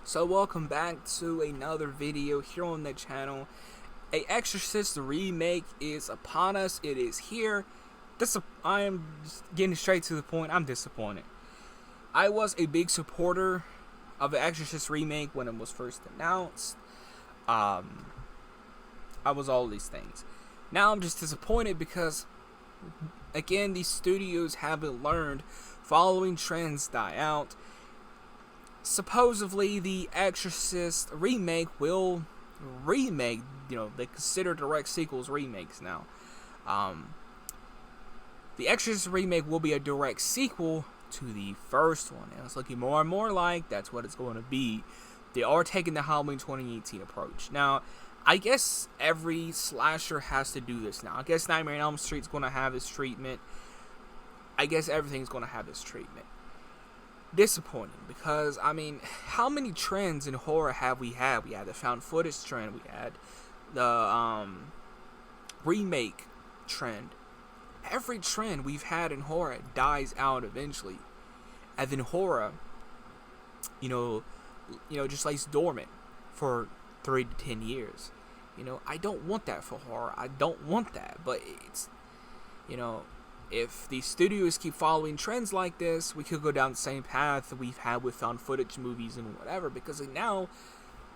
So welcome back to another video here on the channel. A Exorcist remake is upon us. It is here. I am getting straight to the point. I'm disappointed. I was a big supporter of the Exorcist remake when it was first announced. I was all these things. Now I'm just disappointed because, again, these studios haven't learned. Following trends die out. Supposedly, the Exorcist remake will remake. They consider direct sequels remakes now. The Exorcist remake will be a direct sequel to the first one, and it's looking more and more like that's what it's going to be. They are taking the Halloween 2018 approach. Now, I guess every slasher has to do this now. I guess Nightmare on Elm Street's going to have this treatment. I guess everything's going to have this treatment. Disappointing, because I mean, how many trends in horror have we had? We had the found footage trend, we had the remake trend. Every trend we've had in horror dies out eventually, and then horror just lays dormant for 3 to 10 years. I don't want that for horror. I don't want that, but it's if the studios keep following trends like this, we could go down the same path that we've had with found footage movies and whatever. Because now,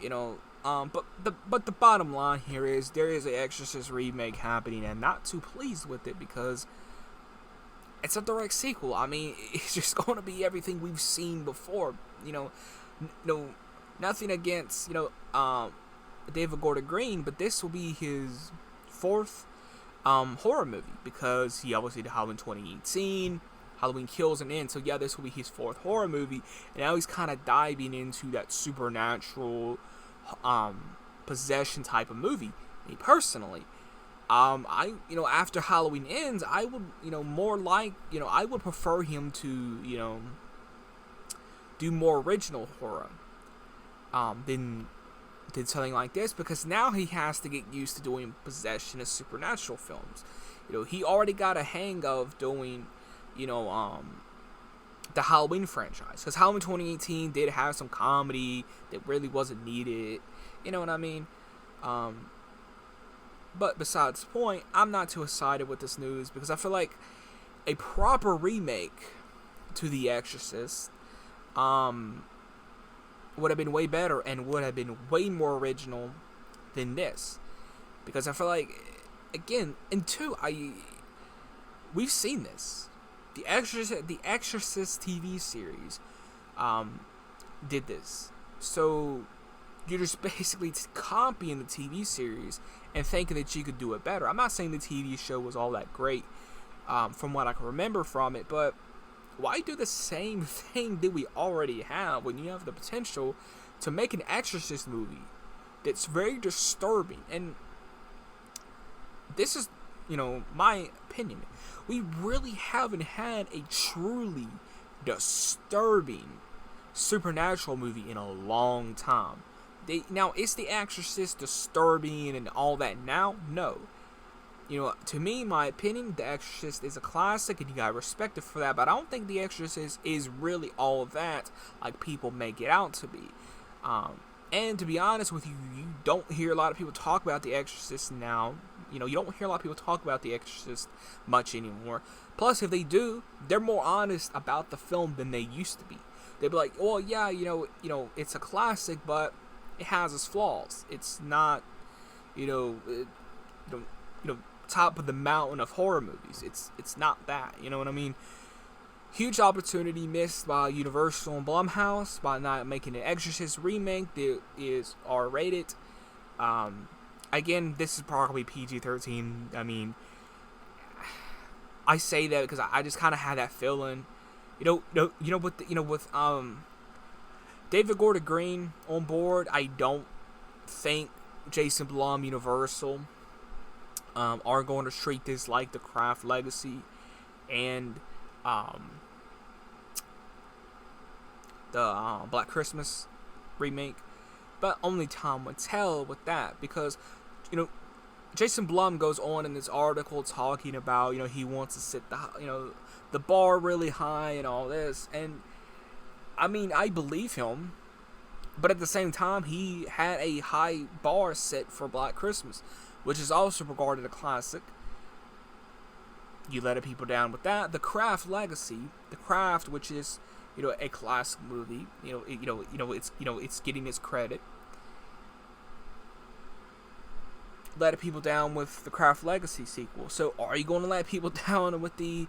but the bottom line here is there is an Exorcist remake happening, and not too pleased with it because it's a direct sequel. I mean, it's just going to be everything we've seen before. Nothing against David Gordon Green, but this will be his fourth horror movie, because he obviously did Halloween 2018, Halloween Kills and Ends, so yeah, this will be his fourth horror movie, and now he's kind of diving into that supernatural possession type of movie. Me personally, after Halloween Ends, I would I would prefer him to do more original horror than did something like this, because now he has to get used to doing possession of supernatural films. He already got a hang of doing the Halloween franchise, because Halloween 2018 did have some comedy that really wasn't needed, you know what I mean. But besides the point, I'm not too excited with this news, because I feel like a proper remake to The Exorcist would have been way better and would have been way more original than this, because I feel like, again, we've seen this. The Exorcist TV series did this, so you're just basically copying the TV series and thinking that you could do it better. I'm not saying the TV show was all that great from what I can remember from it, but why do the same thing that we already have when you have the potential to make an Exorcist movie that's very disturbing? And this is, my opinion. We really haven't had a truly disturbing supernatural movie in a long time. Now, is The Exorcist disturbing and all that now? No. To me, my opinion, The Exorcist is a classic, and you gotta respect it for that, but I don't think The Exorcist is really all of that like people make it out to be. And to be honest with you, you don't hear a lot of people talk about The Exorcist now. You don't hear a lot of people talk about The Exorcist much anymore. Plus, if they do, they're more honest about the film than they used to be. They'd be like, well, yeah, it's a classic, but it has its flaws. It's not, top of the mountain of horror movies. It's not that, you know what I mean? Huge opportunity missed by Universal and Blumhouse by not making an Exorcist remake that is R-rated. Again, this is probably PG-13. I mean, I say that because I just kind of had that feeling, with David Gordon Green on board. I don't think Jason Blum, Universal, are going to treat this like the Craft Legacy and the Black Christmas remake, but only time will tell with that, because Jason Blum goes on in this article talking about he wants to set the bar really high and all this, and I mean, I believe him But at the same time, he had a high bar set for Black Christmas, which is also regarded a classic. You let people down with that. The Craft Legacy, The Craft, which is, you know, a classic movie. It's getting its credit. Let people down with the Craft Legacy sequel. So, are you going to let people down with the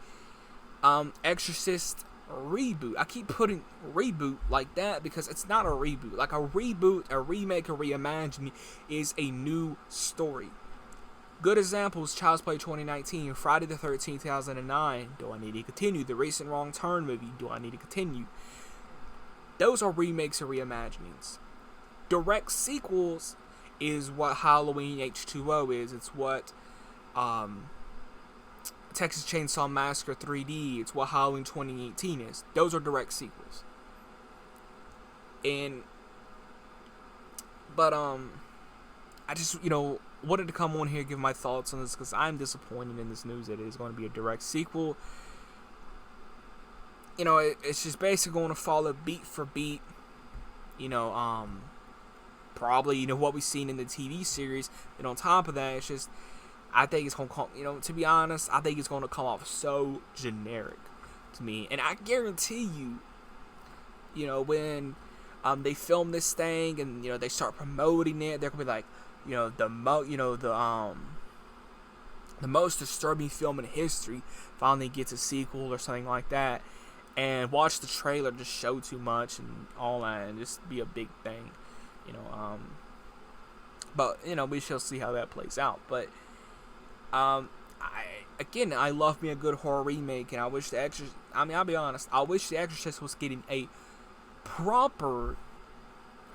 Exorcist reboot? I keep putting reboot like that because it's not a reboot. Like, a reboot, a remake, a reimagining is a new story. Good examples: Child's Play 2019, Friday the 13th, 2009. Do I need to continue? The recent Wrong Turn movie. Do I need to continue? Those are remakes or reimaginings. Direct sequels is what Halloween H2O is. It's what Texas Chainsaw Massacre 3D. It's what Halloween 2018 is. Those are direct sequels. But I just, wanted to come on here and give my thoughts on this because I'm disappointed in this news that it is going to be a direct sequel. It's just basically going to follow beat for beat, probably, what we've seen in the TV series. And on top of that, it's just, I think it's going to come, to be honest, I think it's going to come off so generic to me. And I guarantee you, when they film this thing and, they start promoting it, they're going to be like, the most disturbing film in history finally gets a sequel or something like that. And watch the trailer just show too much and all that and just be a big thing. But we shall see how that plays out. But I love me a good horror remake, and I wish the Exorcist, I'll be honest, I wish the Exorcist was getting a proper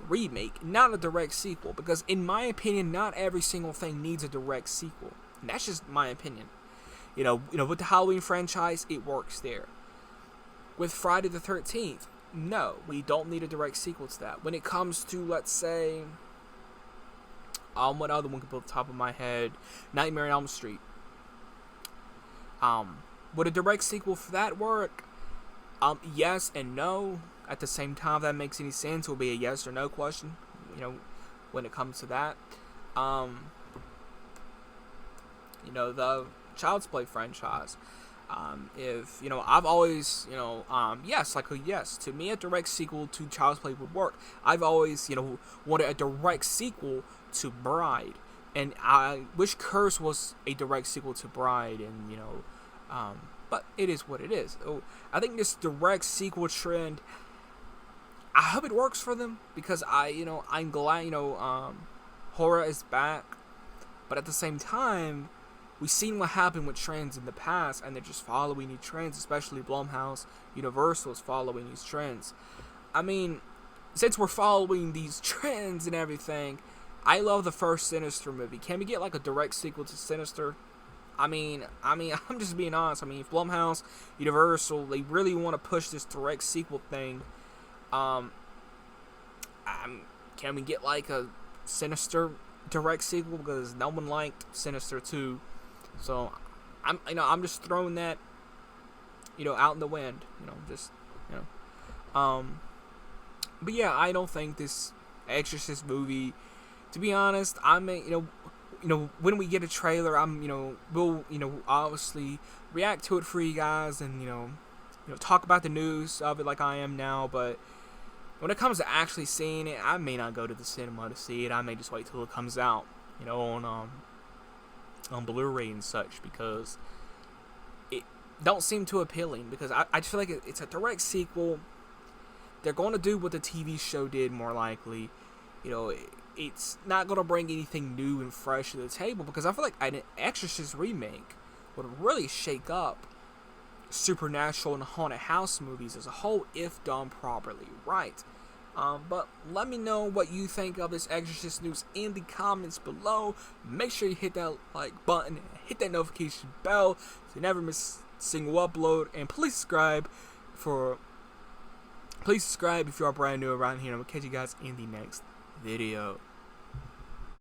remake, not a direct sequel, because in my opinion, not every single thing needs a direct sequel. And that's just my opinion. With the Halloween franchise, it works there. With Friday the 13th, no, we don't need a direct sequel to that. When it comes to, let's say, what other one could be off the top of my head? Nightmare on Elm Street. Would a direct sequel for that work? Yes and no. At the same time, if that makes any sense, it will be a yes or no question, when it comes to that. The Child's Play franchise. I've always, yes, like a yes. To me, a direct sequel to Child's Play would work. I've always, wanted a direct sequel to Bride. And I wish Curse was a direct sequel to Bride, and, but it is what it is. So I think this direct sequel trend, I hope it works for them, because I'm glad, horror is back. But at the same time, we've seen what happened with trends in the past, and they're just following these trends, especially Blumhouse. Universal is following these trends. Since we're following these trends and everything, I love the first Sinister movie. Can we get like a direct sequel to Sinister? I'm just being honest. If Blumhouse, Universal, they really want to push this direct sequel thing, can we get like a Sinister direct sequel? Because no one liked Sinister 2. So, I'm just throwing that, out in the wind, but yeah, I don't think this Exorcist movie, to be honest, when we get a trailer, we'll, obviously react to it for you guys and, talk about the news of it like I am now, but when it comes to actually seeing it, I may not go to the cinema to see it. I may just wait till it comes out, on Blu-ray and such, because it don't seem too appealing, because I just feel like it's a direct sequel. They're going to do what the TV show did, more likely. It's not going to bring anything new and fresh to the table, because I feel like an Exorcist remake would really shake up supernatural and haunted house movies as a whole if done properly right. But let me know what you think of this Exorcist news in the comments below. Make sure you hit that like button, hit that notification bell so you never miss a single upload, and please subscribe if you are brand new around here, and we'll catch you guys in the next video.